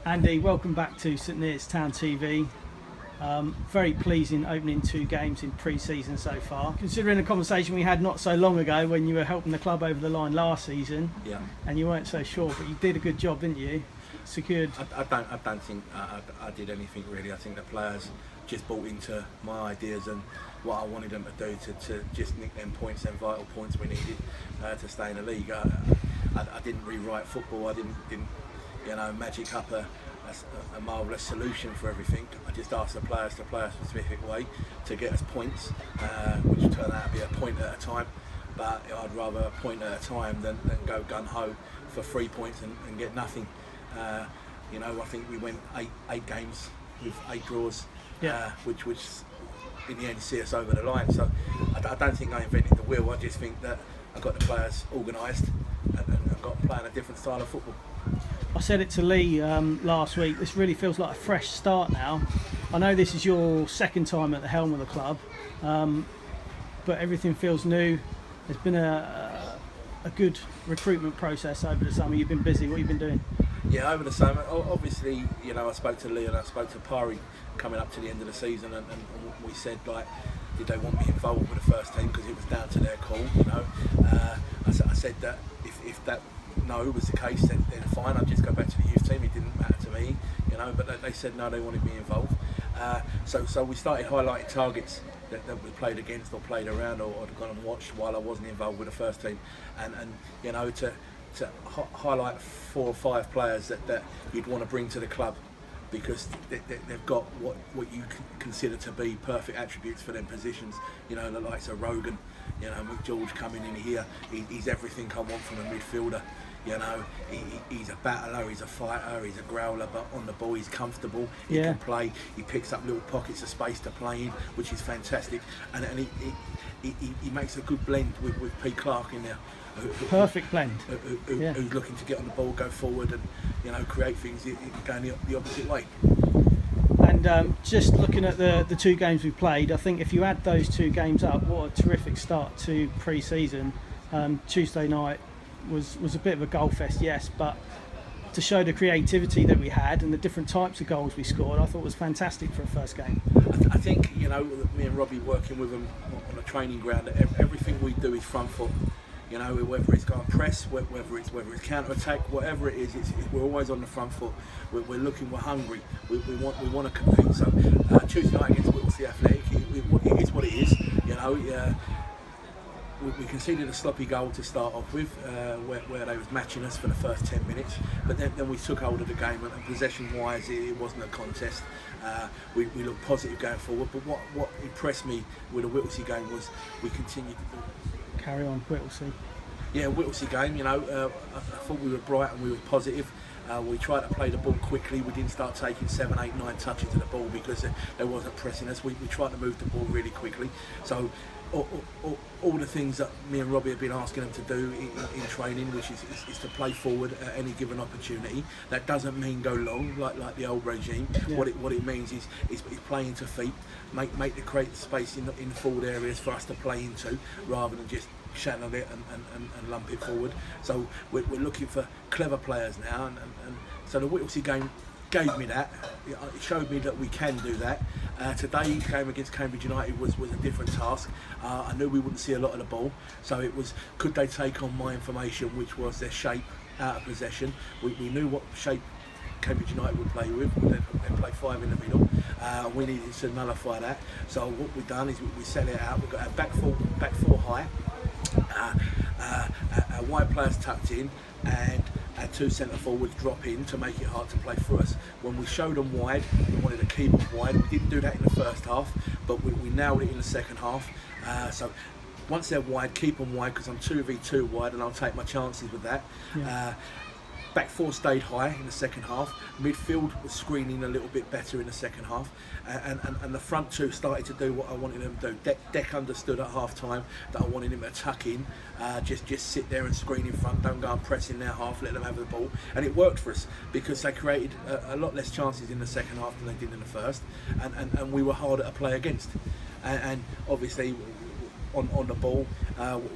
Andy, welcome back to SNTTV. Very pleasing opening 2 games in pre-season so far. Considering the conversation we had not so long ago when you were helping the club over the line last season, and you weren't so sure, but you did a good job, didn't you? Secured. I don't think I did anything really. I think the players just bought into my ideas and what I wanted them to do to just nick them points, them vital points we needed to stay in the league. I didn't rewrite football. I didn't magic up a marvellous solution for everything. I just asked the players to play a specific way to get us points, which turned out to be a point at a time. But I'd rather a point at a time than go gun-ho for 3 points and get nothing. I think we went eight games with 8 draws, which in the end see us over the line. So I don't think I invented the wheel. I just think that I got the players organised and got playing a different style of football. I said it to Lee last week, this really feels like a fresh start now. I know this is your second time at the helm of the club, but everything feels new. There's been a good recruitment process over the summer. You've been busy. What have you been doing? Yeah, over the summer, obviously, I spoke to Lee and I spoke to Pari coming up to the end of the season, and we said, like, did they want me involved with the first team because it was down to their call, I said that if that no was the case, then fine, I'd just go back to the youth team. It didn't matter to me, but they said no, they wanted me involved. So we started highlighting targets that we played against or played around or had gone and watched while I wasn't involved with the first team, and to highlight 4 or 5 players that you'd want to bring to the club because they've got what you consider to be perfect attributes for them positions. The likes of Rogan, McGeorge coming in here, he's everything I want from a midfielder. He's a battler, he's a fighter, he's a growler, but on the ball he's comfortable, he can play, he picks up little pockets of space to play in, which is fantastic, and he makes a good blend with Pete Clark in there. Perfect blend. Who's looking to get on the ball, go forward and create things going the opposite way. And just looking at the 2 games we've played, I think if you add those 2 games up, what a terrific start to pre-season. Tuesday night was a bit of a goal fest, yes, but to show the creativity that we had and the different types of goals we scored, I thought was fantastic for a first game. I think, me and Robbie working with them on a training ground, everything we do is front foot. Whether it's going press, whether it's counter-attack, whatever it is, we're always on the front foot. We're looking, we're hungry. We want to compete. So Tuesday night against Whittlesey Athletic, it is what it is. We conceded a sloppy goal to start off with, where they was matching us for the first 10 minutes. But then we took hold of the game, and possession-wise, it wasn't a contest. We looked positive going forward. But what impressed me with the Whittlesey game was we continued to carry on, Whittlesey. Yeah, Whittlesey game, I thought we were bright and we were positive. We tried to play the ball quickly. We didn't start taking 7, 8, 9 touches of the ball because they wasn't pressing us. We tried to move the ball really quickly. So all the things that me and Robbie have been asking them to do in training, which is to play forward at any given opportunity. That doesn't mean go long like the old regime. Yeah. What it means is playing to feet, make the create space in the forward areas for us to play into, rather than just channel it and lump it forward. So we're looking for clever players now, and so the Whittlesey game gave me that. It showed me that we can do that. Today's game against Cambridge Utd was a different task. I knew we wouldn't see a lot of the ball, so it was, could they take on my information, which was their shape out of possession. We knew what shape Cambridge Utd would play with. They play 5 in the middle. We needed to nullify that. So what we've done is we set it out. We've got our back four high, our wide players tucked in, and our 2 centre forwards drop in to make it hard to play for us. When we showed them wide, we wanted to keep them wide. We didn't do that in the first half, but we nailed it in the second half. So once they're wide, keep them wide, because I'm 2v2 wide and I'll take my chances with that. Yeah. Back 4 stayed high in the second half. Midfield was screening a little bit better in the second half, and the front 2 started to do what I wanted them to do. Deck understood at half time that I wanted him to tuck in, just sit there and screen in front, don't go and press in their half, let them have the ball, and it worked for us because they created a lot less chances in the second half than they did in the first, and we were harder to play against, and obviously on the ball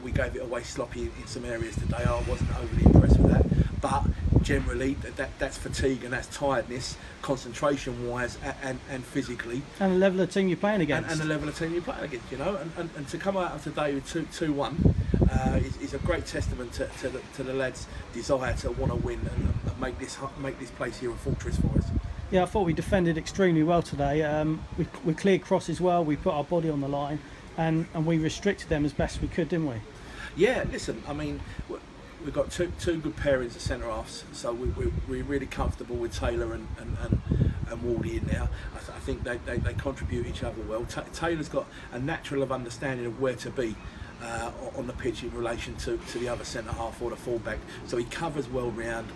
we gave it away sloppy in some areas today. I wasn't overly impressed with that. but generally that's fatigue and that's tiredness, concentration wise and physically. And the level of team you're playing against. And the level of team you're playing against, you know, and to come out of today with 2-1 is a great testament to the lads' desire to want to win and make this place here a fortress for us. Yeah, I thought we defended extremely well today. We cleared crosses well, we put our body on the line, and we restricted them as best we could, didn't we? Yeah, listen, I mean, we've got two good pairings of centre halves, so we're really comfortable with Taylor and Wardy in there. I think they contribute each other well. Taylor's got a natural of understanding of where to be on the pitch in relation to the other centre half or the fullback, so he covers well round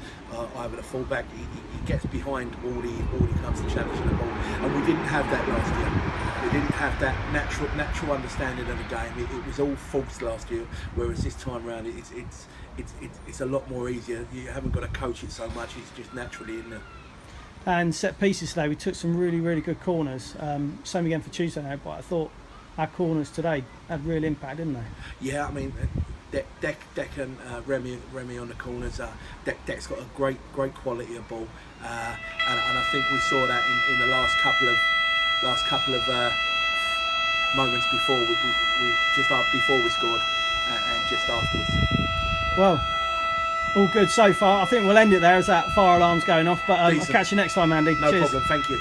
either the fullback. He gets behind Wardy comes to challenging the ball, and we didn't have that last year. We didn't have that natural understanding of the game. It was all false last year, whereas this time round it's a lot more easier. You haven't got to coach it so much, it's just naturally in there. And set pieces today, we took some really good corners. Same again for Tuesday night, but I thought our corners today had real impact, didn't they? Yeah, I mean, Deck and Remy on the corners. Deck's got a great quality of ball, and I think we saw that in the last couple of moments before we scored, and just afterwards. Well, all good so far. I think we'll end it there as that fire alarm's going off. But I'll Decent. catch you next time, Andy. No Cheers. problem. Thank you.